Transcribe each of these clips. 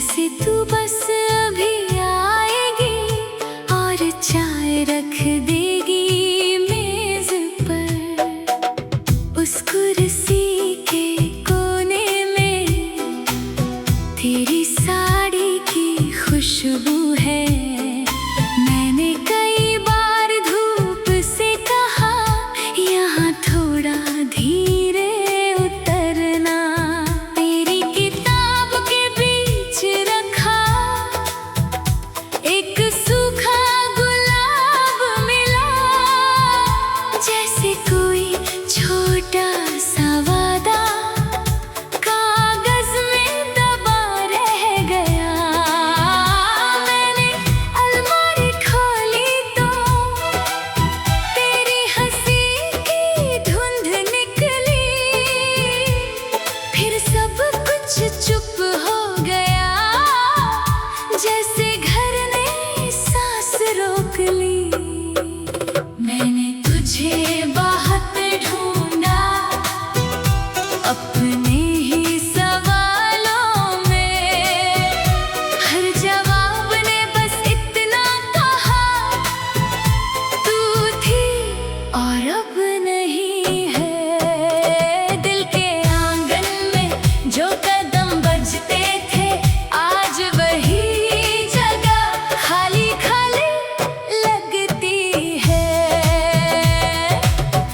जैसे तू बस अभी आएगी और चाय रख देगी मेज पर। उस कुर्सी के कोने में तेरी साड़ी की खुशबू है। मैंने कई बार धूप से कहा यहाँ थोड़ा धीरे उतरना। तेरी किताब के बीच रखा एक सूखा गुलाब मिला, जैसे कोई छोटा सा वादा कागज में दबा रह गया। मैंने अलमारी खोली तो तेरी हंसी की धुंध निकली, फिर सब कुछ चुप हो गया, जैसे घर ने सांस रोक ली। मैंने तुझे बहुत ढूंढा अपने ही सवालों में, हर जवाब ने बस इतना कहा तू थी और अब नहीं है। दिल के आंगन में जो कदम बजते थे आज वही जगह खाली खाली लगती है।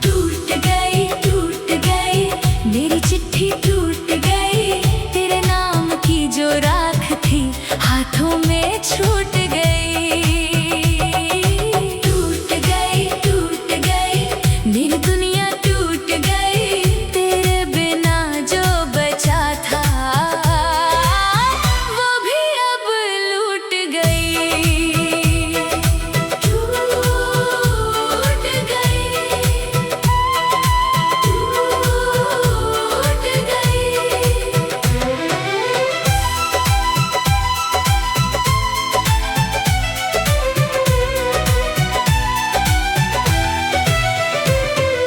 टूट गई मेरी चिट्ठी, टूट गई तेरे नाम की जो राख थी हाथों में छूट गई। टूट गई मेरी दुनिया, टूट गई तेरे बिना जो बचा था वो भी अब लूट गई। टूट गई।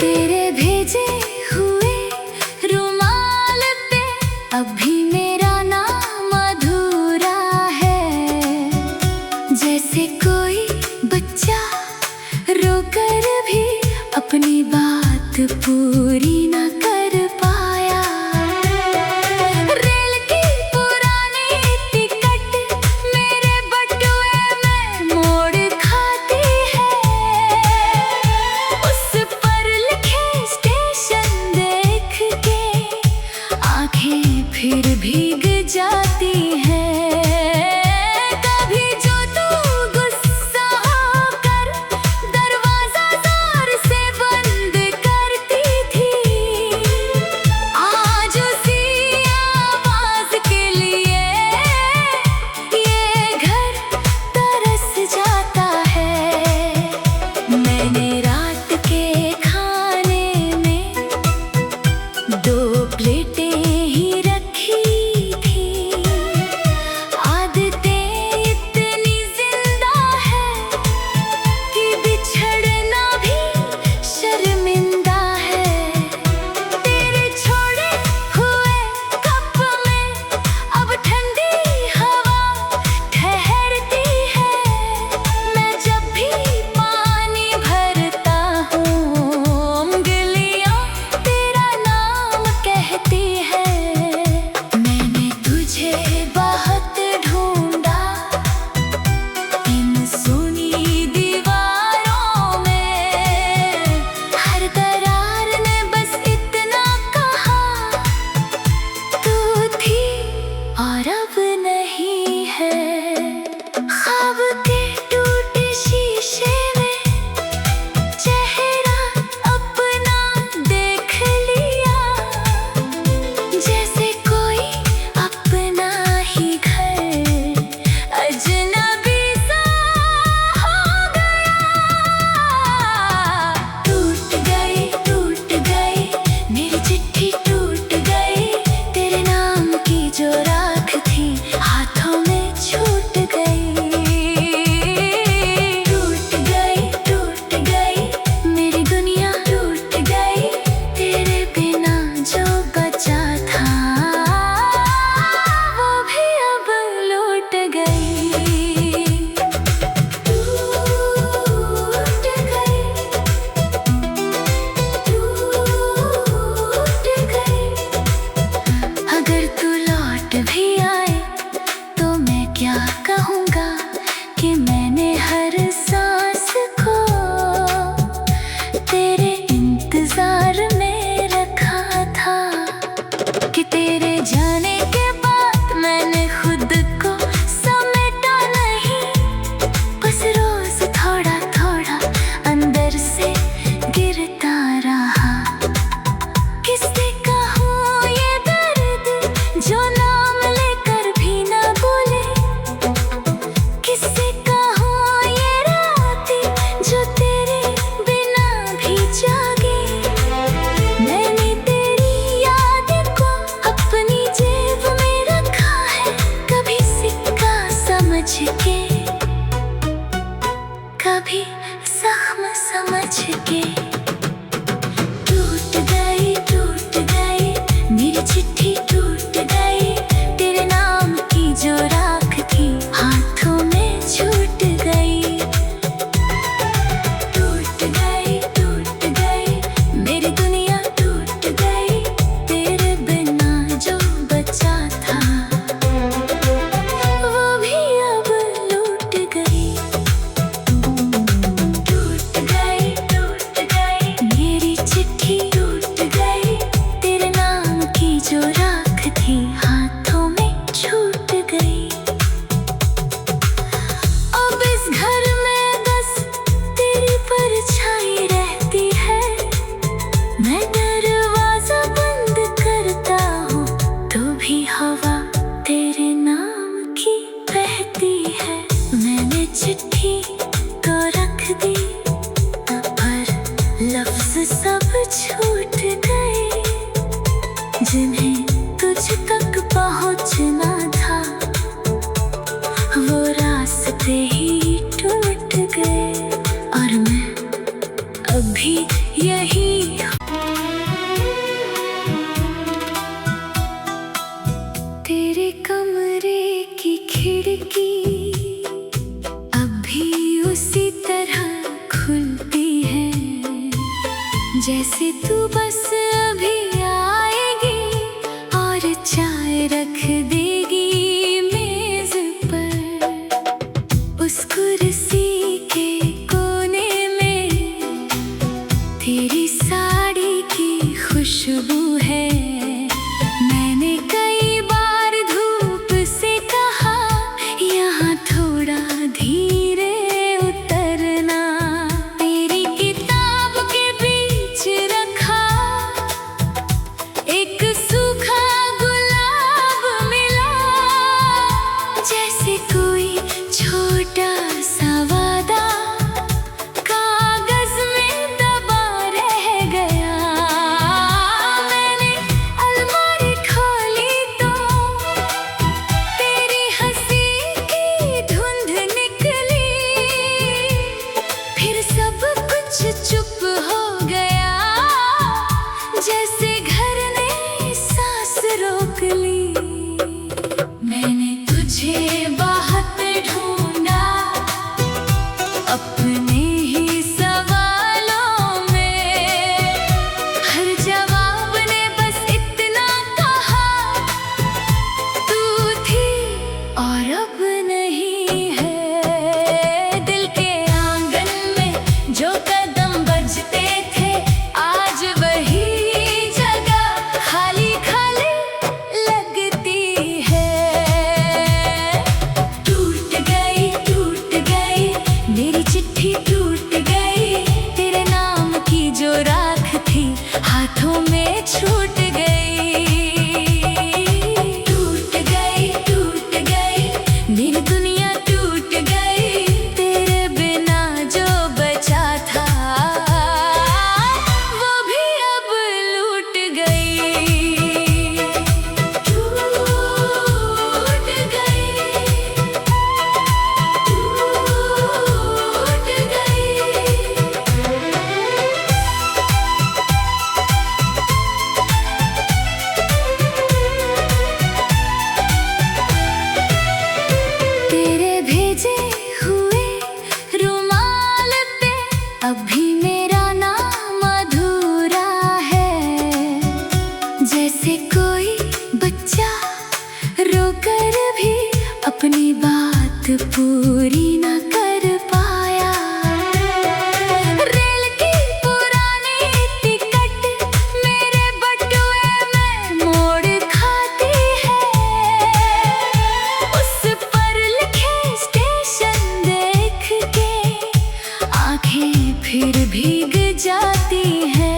तेरे भेजे हुए रुमाल पे अभी मेरा नाम अधूरा है, जैसे कोई बच्चा रोकर भी अपनी बात पूरी न कर पाया। रेल की पुरानी टिकट मेरे बटुए में मोड़ खाती है, उस पर लिखे स्टेशन देख के आंखें फिर भीग जाती हैं। कभी जो तू गुस्सा होकर दरवाजा जोर से बंद करती थी, क्या कहूँगा कि मैंने हर सांस को तेरे इंतजार में रखा था, कि तेरे जाने के बाद मैंने खुद को समेटा नहीं, बस रोज थोड़ा थोड़ा अंदर से गिरता रहा। किससे कहूँ ये दर्द जो नाम लेकर भी ना बोले, किससे कहूँ ये रातें जो तेरे बिना भी जागे। मैंने तेरी याद को अपनी जेब में रखा है, कभी सिक्का समझ के, कभी जख्म समझ के। टूट गई मेरी चिट्ठी, टूट गई तेरे नाम की जो राख थी हाथों में छूट गई। टूट गई मेरी दुनिया, टूट गई तेरे बिना जो बचा था वो भी अब लूट गई। टूट गई मेरी चिट्ठी, टूट गई तेरे नाम की जो राख थी हाथों में छूट गई। अब इस घर में बस तेरी परछाई रहती है, मैं दरवाजा बंद करता हूँ तो भी हवा तेरे नाम की बहती है। मैंने चिट्ठी तो रख दी पर लफ्ज सब छूट गए, जिन्हें तुझ तक पहुँचना था वो रास्ते ही टूट गए। और मैं अभी यही हूँ। तेरे कमरे की खिड़की अभी उसी तरह खुलती है, जैसे तू बस अभी आएगी और चाय रख देगी मेज पर। उस कुर्सी के कोने में तेरी साड़ी की खुशबू है। मैंने कई बार धूप से कहा यहाँ थोड़ा धीरे उतरना, तेरी किताब के बीच रखा पूरी न कर पाया। रेल की पुरानी टिकट मेरे बटुए में मोड़ खाती है। उस पर लिखे स्टेशन देख के आंखें फिर भीग जाती है।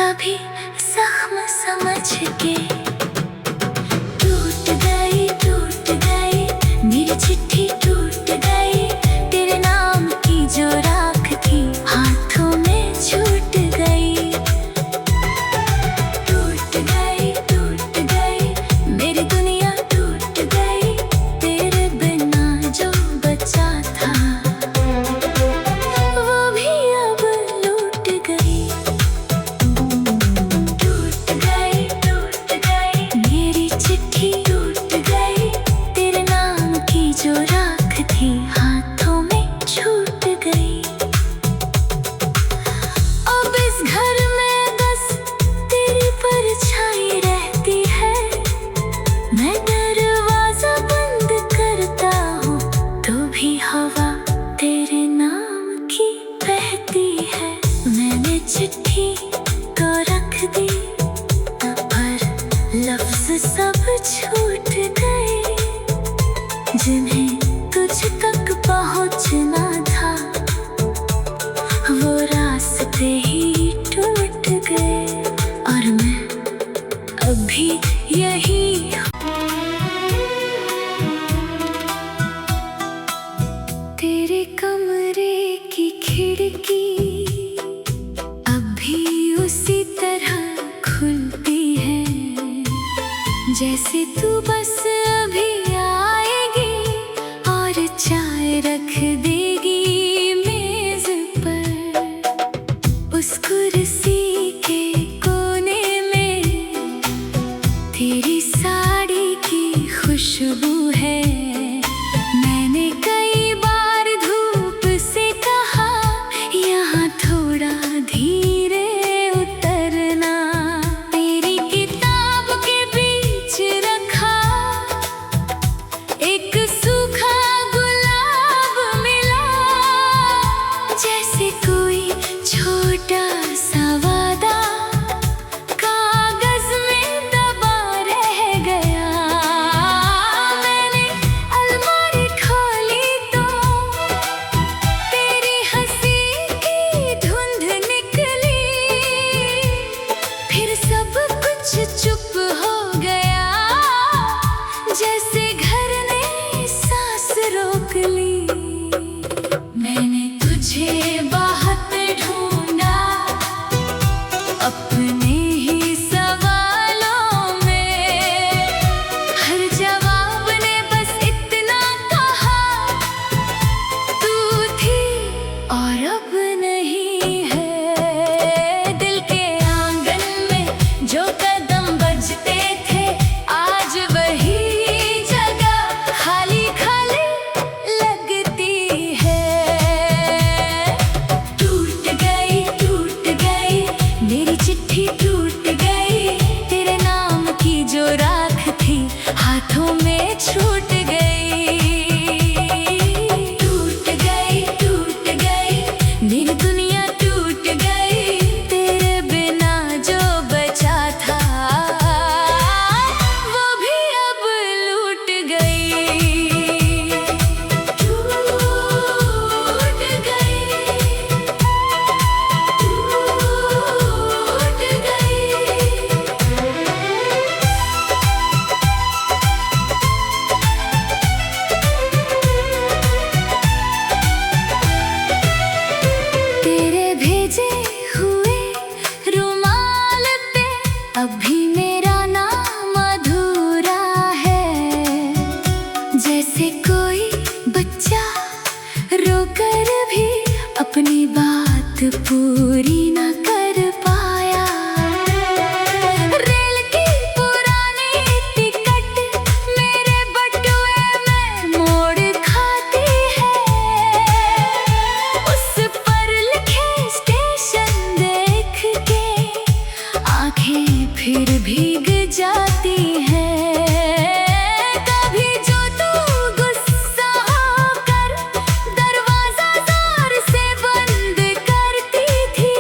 कभी जख्म समझ के टूट गई मेरी चिट्ठी टूट गई। तेरे नाम की जो राख थी हाथों में छूट गई। टूट गई मेरी दुनिया टूट गई। तेरे बिना जो बचा था वो भी अब लूट गई। मेरी चिट्ठी टूट गई। तेरे नाम की जो राख थी हाथों में छूट गई। अब इस घर में बस तेरी परछाई रहती है। मैं दरवाजा बंद करता हूँ तो भी हवा तेरे नाम की बहती है। मैंने चिट्ठी तो रख दी पर लफ्ज सब छूट गए। जिन्हें तुझ तक पहुँचना था वो रास्ते ही टूट गए। और मैं अभी यही तेरे कमरे की खिड़की अभी उसी तरह खुलती है। जैसे तू बस अभी आएगी और चाय रख देगी मेज पर। उस कुर्सी के कोने में तेरी साड़ी की खुशबू है। मैंने कई बार धूप से कहा यहाँ थोड़ा धीरे उतरना। तेरी किताब के बीच रखा एक सूखा गुलाब मिला। जैसे कोई छोटा सा वादा कागज में दबा रह गया। मैंने अलमारी खोली तो तेरी हंसी की धुंध निकली। फिर सब कुछ चुप हो गया, जैसे घर ने सांस रोक ली। मैंने तुझे बहुत ढूंढा अपने ही सवालों में। हर जवाब ने बस इतना कहा तू थी और अब नहीं है। दिल के आंगन में जो कदम बजते थे आज वही जगह खाली खाली लगती है। टूट गई मेरी चिट्ठी टूट गई। तेरे नाम की जो राख थी हाथों में छूट गई। टूट गई मेरी दुनिया टूट गई। तेरे बिना जो बचा था वो भी अब लूट गई। टूट गई। तेरे भेजे हुए रुमाल पे अभी मेरा नाम अधूरा है। जैसे कोई बच्चा रोकर भी अपनी बात पूरी न कर पाया। रेल की पुरानी टिकट मेरे बटुए में मोड़ खाती है। उस पर लिखे स्टेशन देख के आंखें फिर भीग जाती हैं। कभी जो तू गुस्सा होकर दरवाजा जोर से बंद करती थी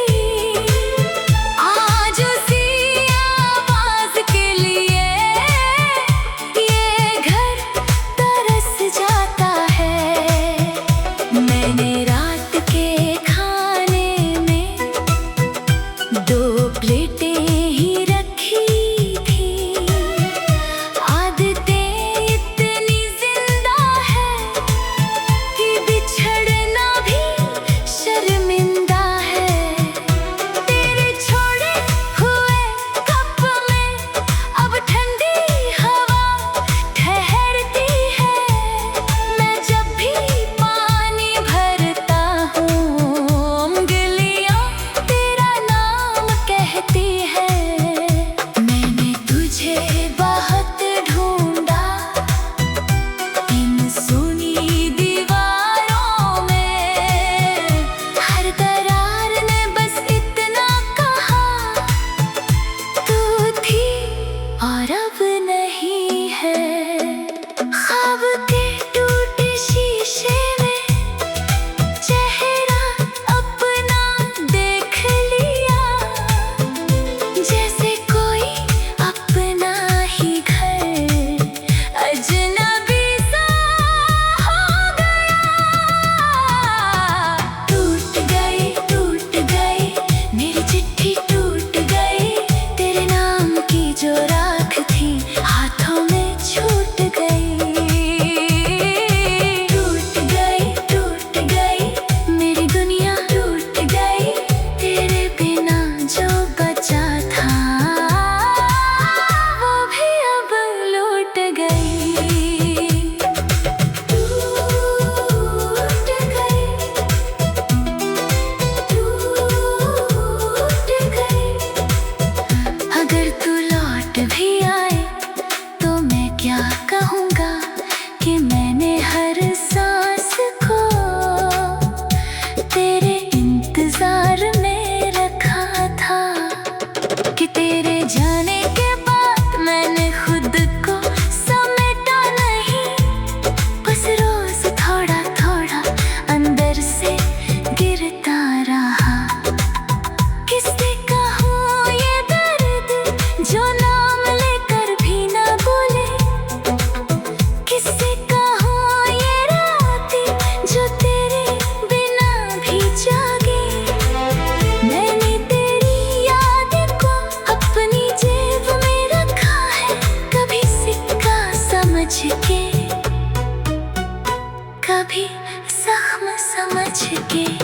के, कभी जख्म समझ के।